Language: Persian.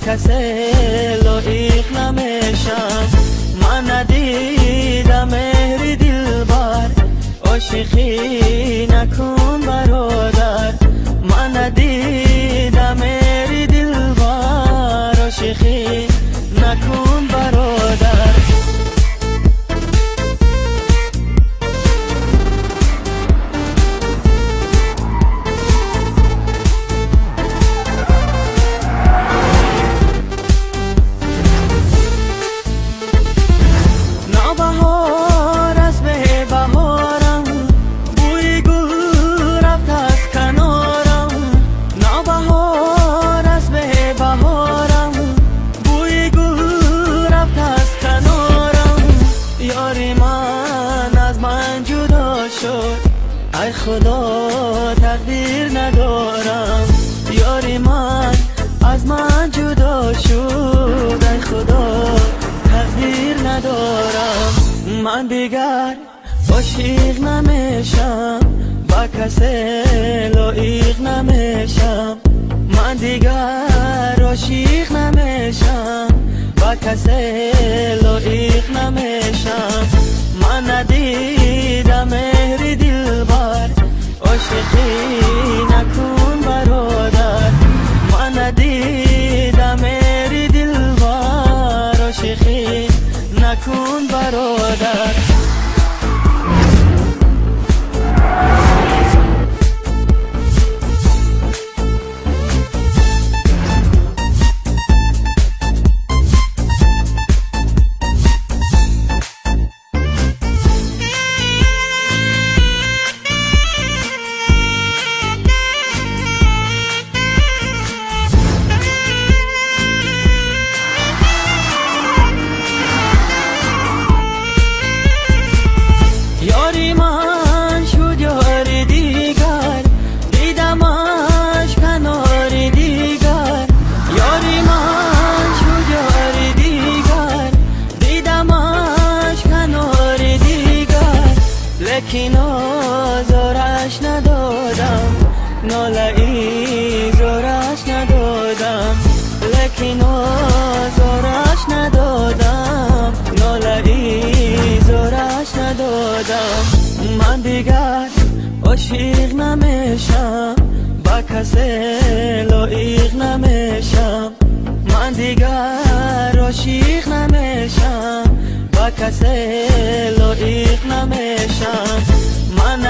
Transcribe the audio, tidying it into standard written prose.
کسی لایق نمیشم. من ندیدم مهری دلبر، عاشقی نکن برادر. من ندیدم مهری دلبر، عاشقی نکن برادر. نوبهار از به بهارم، بوی گل رفت از کنارم. نوبهار از به بهارم، بوی گل رفت از کنارم. یاری من از من جدا شد، ای خدا تقدیر ندارم. یاری من از من جدا شد، ای خدا تقدیر ندارم. من دیگر عاشق نمیشم، با کسی لایق نمیشم. من دیگر عاشق نمیشم، با کسی لایق نمیشم. من ندیدم مهری دلبر، عاشقی نکن برادر. من ندیدم مهری دلبر، عاشقی نکن برادر. یاری من شد یاری دیگر، دیدمش کناری دیگر. یاری من شد یاری دیگر، دیدمش کناری دیگر. لیکن آزارش ندادم، ناله ای زارش ندادم. لیکن آزارش ندادم، ناله ای زارش ندادم. من دیگر عاشق نمیشم، با کسی لایق نمیشم. من دیگر عاشق نمیشم، با کسی لایق نمیشم. من